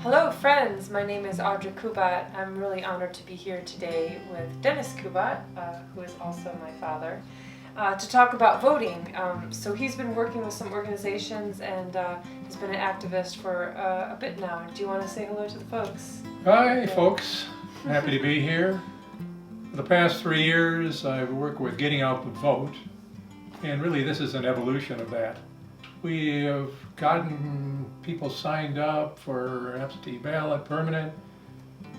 Hello friends, my name is Audra Kubat. I'm really honored to be here today with Dennis Kubat, who is also my father, to talk about voting. So he's been working with some organizations and he's been an activist for a bit now. Do you want to say hello to the folks? Hi folks, happy to be here. For the past 3 years I've worked with getting out the vote, and really this is an evolution of that. We have gotten people signed up for absentee ballot permanent,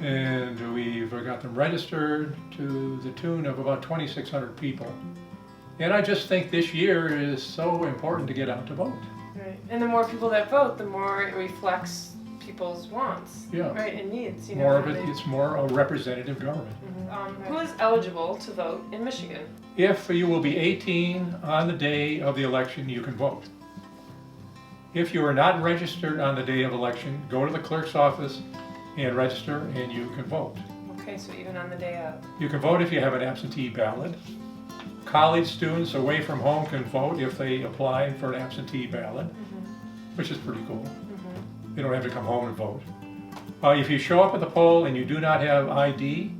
and we've got them registered to the tune of about 2,600 people. And I just think this year is so important to get out to vote. Right, and the more people that vote, the more it reflects people's wants, Yeah. right, and needs. More of it, it's more a representative government. Who is eligible to vote in Michigan? If you will be 18 on the day of the election, you can vote. If you are not registered on the day of election, go to the clerk's office and register and you can vote. Okay, so even on the day of. You can vote if you have an absentee ballot. College students away from home can vote if they apply for an absentee ballot, which is pretty cool. They don't have to come home and vote. If you show up at the poll and you do not have ID,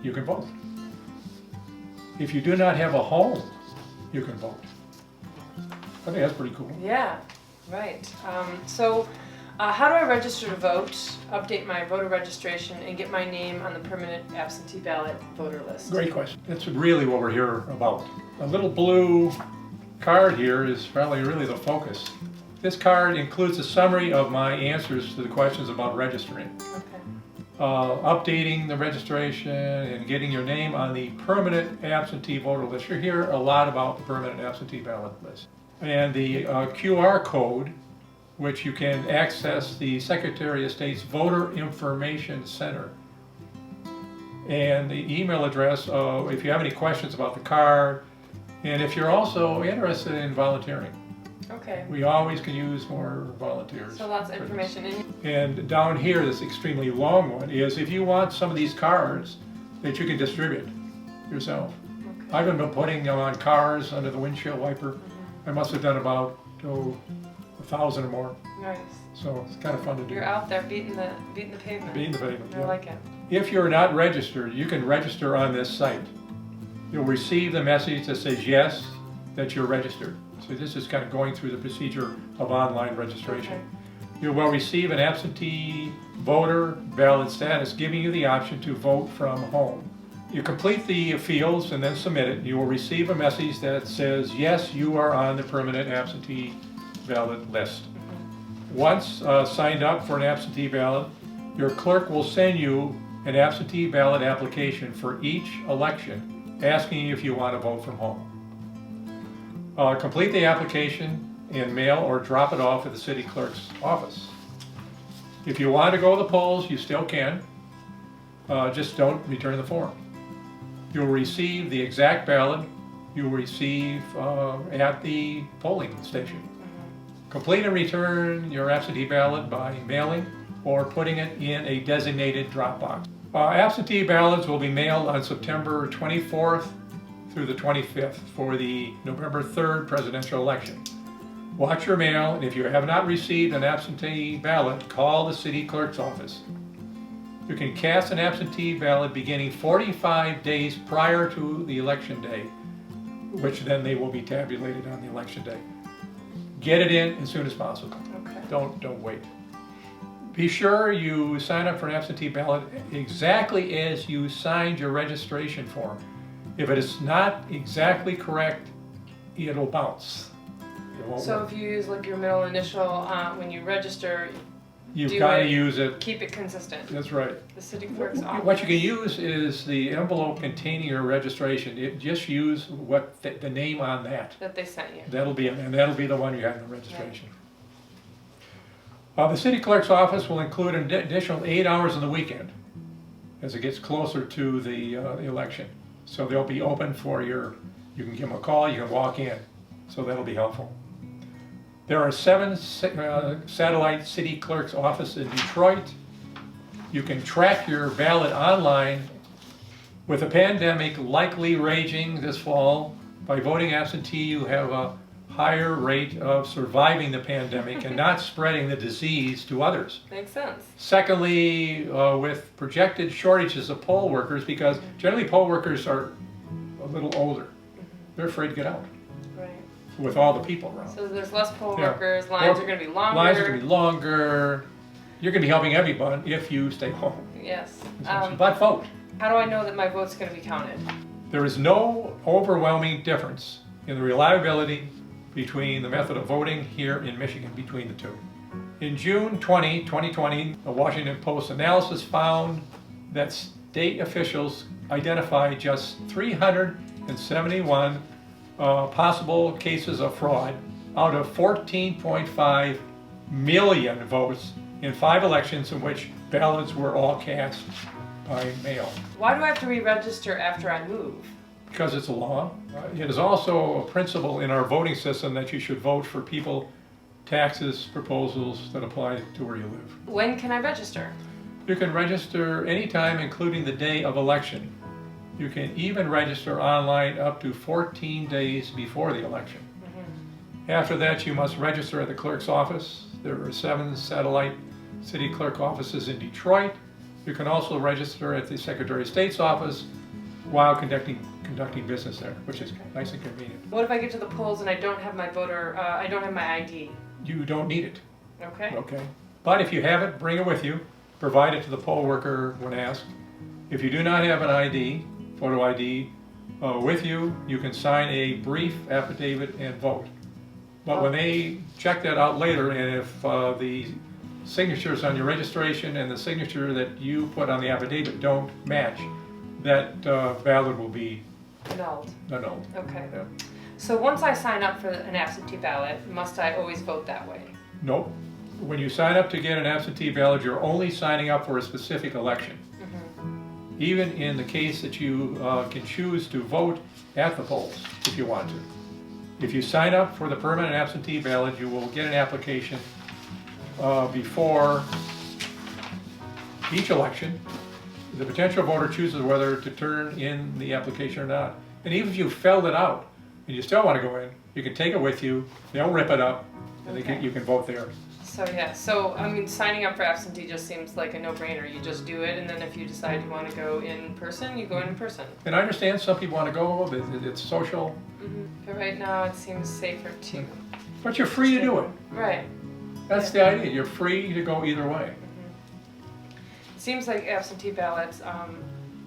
you can vote. If you do not have a home, you can vote. I think that's pretty cool. Yeah, right. How do I register to vote, update my voter registration, and get my name on the permanent absentee ballot voter list? Great question. That's really what we're here about. A little blue card here is probably really the focus. This card includes a summary of my answers to the questions about registering. Okay. Updating the registration and getting your name on the permanent absentee voter list. You'll hear a lot about the permanent absentee ballot list. And the QR code, which you can access the Secretary of State's Voter Information Center. And the email address, if you have any questions about the card, and if you're also interested in volunteering. Okay. We always can use more volunteers. So lots of information. And down here, this extremely long one, is if you want some of these cards that you can distribute yourself. Okay. I've been putting them on cars under the windshield wiper. I must have done about 1,000 or more. Nice. So it's kind of fun to do. You're out there beating the pavement. Beating the pavement. I like it. If you're not registered, you can register on this site. You'll receive the message that says yes, that you're registered. So this is kind of going through the procedure of online registration. Okay. You will receive an absentee voter ballot status, giving you the option to vote from home. You complete the fields and then submit it. You will receive a message that says, yes, you are on the permanent absentee ballot list. Once signed up for an absentee ballot, your clerk will send you an absentee ballot application for each election, asking you if you want to vote from home. Complete the application and mail or drop it off at the city clerk's office. If you want to go to the polls, you still can. Just don't return the form. You'll receive the exact ballot you'll receive at the polling station. Complete and return your absentee ballot by mailing or putting it in a designated drop box. Absentee ballots will be mailed on September 24th through the 25th for the November 3rd presidential election. Watch your mail, and if you have not received an absentee ballot, call the city clerk's office. You can cast an absentee ballot beginning 45 days prior to the election day, which then they will be tabulated on the election day. Get it in as soon as possible. Okay. Don't wait. Be sure you sign up for an absentee ballot exactly as you signed your registration form. If it is not exactly correct, it'll bounce. It won't So work. if you use like your middle initial when you register, You've do got to it, use it. keep it consistent. That's right. The city clerk's office. What you can use is the envelope containing your registration. Just use what the name on that. That they sent you. That'll be the one you have in the registration. The city clerk's office will include an additional 8 hours on the weekend as it gets closer to the election. So they'll be open for you can give them a call, you can walk in. So that'll be helpful. There are 7 satellite city clerk's offices in Detroit. You can track your ballot online. With the pandemic likely raging this fall, by voting absentee, you have a higher rate of surviving the pandemic and not spreading the disease to others. Makes sense. Secondly, with projected shortages of poll workers, because generally poll workers are a little older. They're afraid to get out Right. with all the people around. So there's less poll Yeah. workers, lines Well, are going to be longer. Lines are going to be longer. You're going to be helping everyone if you stay home. Yes. But vote. How do I know that my vote's going to be counted? There is no overwhelming difference in the reliability between the method of voting here in Michigan between the two. In June 2020, the Washington Post analysis found that state officials identified just 371 possible cases of fraud out of 14.5 million votes in 5 elections in which ballots were all cast by mail. Why do I have to re-register after I move? Because it's a law. It is also a principle in our voting system that you should vote for people, taxes, proposals that apply to where you live. When can I register? You can register anytime, including the day of election. You can even register online up to 14 days before the election. After that, you must register at the clerk's office. There are 7 satellite city clerk offices in Detroit. You can also register at the Secretary of State's office while conducting business there, which is nice and convenient. What if I get to the polls and I don't have my I don't have my ID? You don't need it, Okay. okay? But if you have it, bring it with you. Provide it to the poll worker when asked. If you do not have an ID, photo ID, with you, you can sign a brief affidavit and vote. But when they check that out later, and if the signatures on your registration and the signature that you put on the affidavit don't match, that ballot will be Annulled. annulled. Okay. Yeah. So once I sign up for an absentee ballot, must I always vote that way? Nope. When you sign up to get an absentee ballot, you're only signing up for a specific election. Even in the case that you can choose to vote at the polls if you want to. If you sign up for the permanent absentee ballot, you will get an application before each election. The potential voter chooses whether to turn in the application or not. And even if you filled it out and you still want to go in, you can take it with you, they'll rip it up, and Okay. you can vote there. So yeah, so I mean, signing up for absentee just seems like a no-brainer. You just do it, and then if you decide you want to go in person, you go in person. And I understand some people want to go, it's social, But right now, it seems safer to. but you're free to do it. Right. That's the idea, you're free to go either way. It seems like absentee ballots,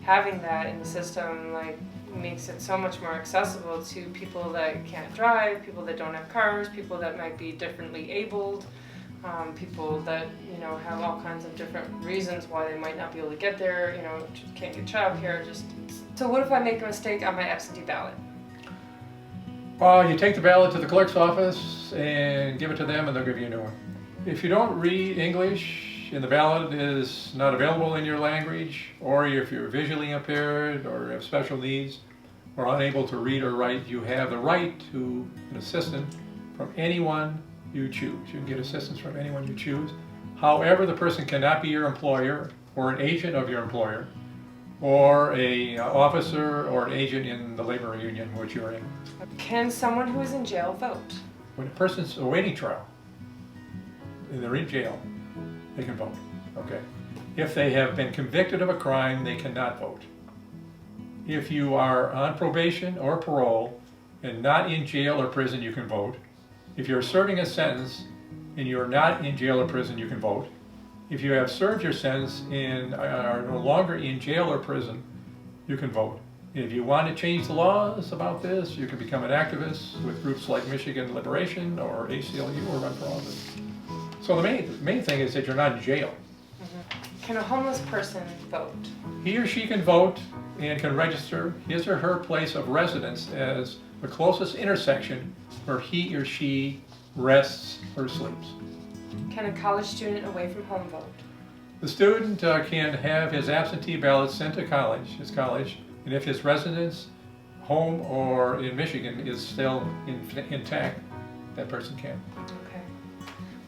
having that in the system, like, makes it so much more accessible to people that can't drive, people that don't have cars, people that might be differently abled, people that, you know, have all kinds of different reasons why they might not be able to get there, you know, can't get childcare, just. So what if I make a mistake on my absentee ballot? Well, you take the ballot to the clerk's office and give it to them and they'll give you a new one. If you don't read English and the ballot is not available in your language, or if you're visually impaired or have special needs or unable to read or write, you have the right to an assistant from anyone you choose. You can get assistance from anyone you choose. However, the person cannot be your employer or an agent of your employer or a officer or an agent in the labor union which you're in. Can someone who is in jail vote? When a person's awaiting trial and they're in jail, they can vote, okay? If they have been convicted of a crime, they cannot vote. If you are on probation or parole and not in jail or prison, you can vote. If you're serving a sentence and you're not in jail or prison, you can vote. If you have served your sentence and are no longer in jail or prison, you can vote. If you want to change the laws about this, you can become an activist with groups like Michigan Liberation or ACLU or run for office. So the main thing is that you're not in jail. Can a homeless person vote? He or she can vote and can register his or her place of residence as the closest intersection where he or she rests or sleeps. Can a college student away from home vote? The student can have his absentee ballot sent to his college, and if his residence, home, or in Michigan is still intact, that person can. Okay.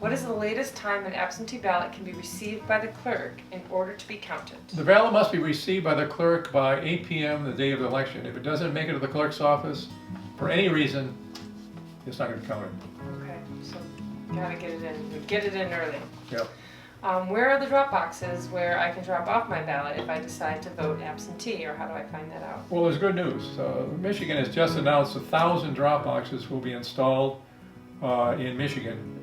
What is the latest time an absentee ballot can be received by the clerk in order to be counted? The ballot must be received by the clerk by 8 p.m. the day of the election. If it doesn't make it to the clerk's office for any reason, it's not gonna be counted. Okay, so gotta get it in. Get it in early. Yep. Where are the drop boxes where I can drop off my ballot if I decide to vote absentee, or how do I find that out? Well, there's good news. Michigan has just announced 1,000 drop boxes will be installed in Michigan.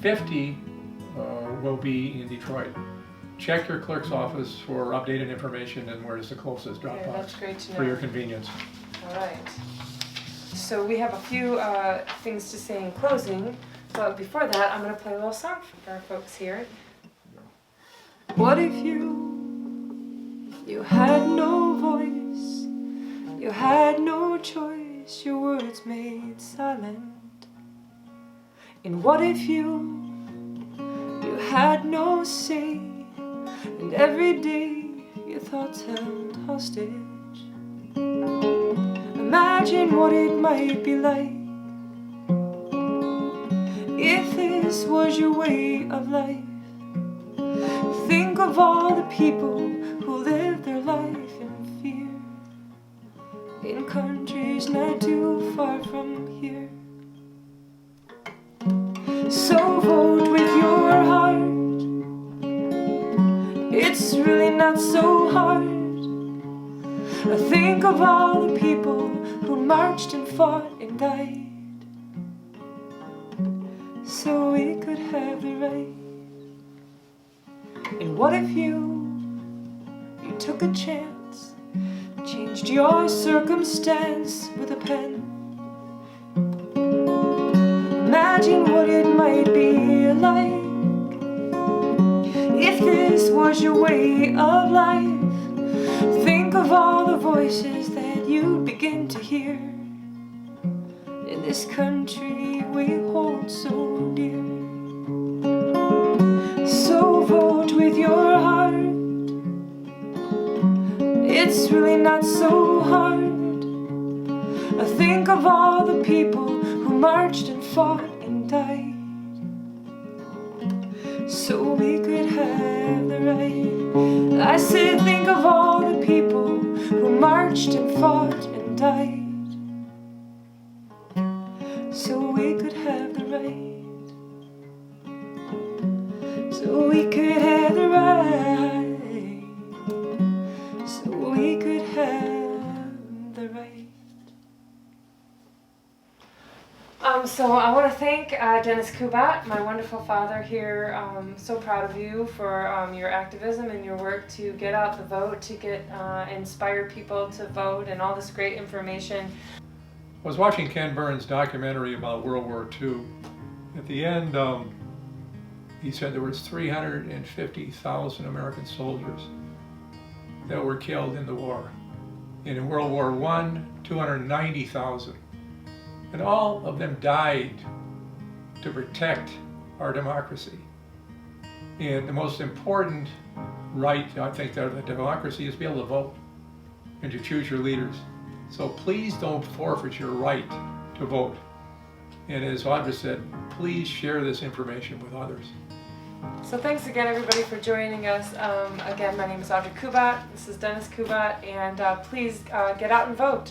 50 will be in Detroit. Check your clerk's office for updated information and where's the closest drop Okay, box that's great to know. for your convenience. All right. So we have a few things to say in closing, but before that, I'm going to play a little song for our folks here. What if you had no voice, you had no choice, your words made silent? And what if you had no say, and every day your thoughts held hostage? Imagine what it might be like if this was your way of life. Think of all the people who live their life in fear, in countries not too far from here. So vote with your heart, it's really not so hard. Think of all the people who marched and fought and died, so we could have the right. And what if you took a chance, changed your circumstance with a pen? Imagine what it might be like if this was your way of life. Think of all the voices that you'd begin to hear in this country we hold so dear. So vote with your heart, it's really not so hard. Think of all the people who marched and fought and died, so we could have the right. I said think of all the people who marched and fought and died, so we could have the right. So we could have the right, so we could have the right. So I want to thank Dennis Kubat, my wonderful father here. So proud of you for your activism and your work to get out the vote, to get inspire people to vote, and all this great information. I was watching Ken Burns' documentary about World War II. At the end, he said there was 350,000 American soldiers that were killed in the war. And in World War I, 290,000. And all of them died to protect our democracy. And the most important right, I think, of the democracy is to be able to vote and to choose your leaders. So please don't forfeit your right to vote. And as Audra said, please share this information with others. So thanks again, everybody, for joining us. Again, my name is Audra Kubat. This is Dennis Kubat, and please get out and vote.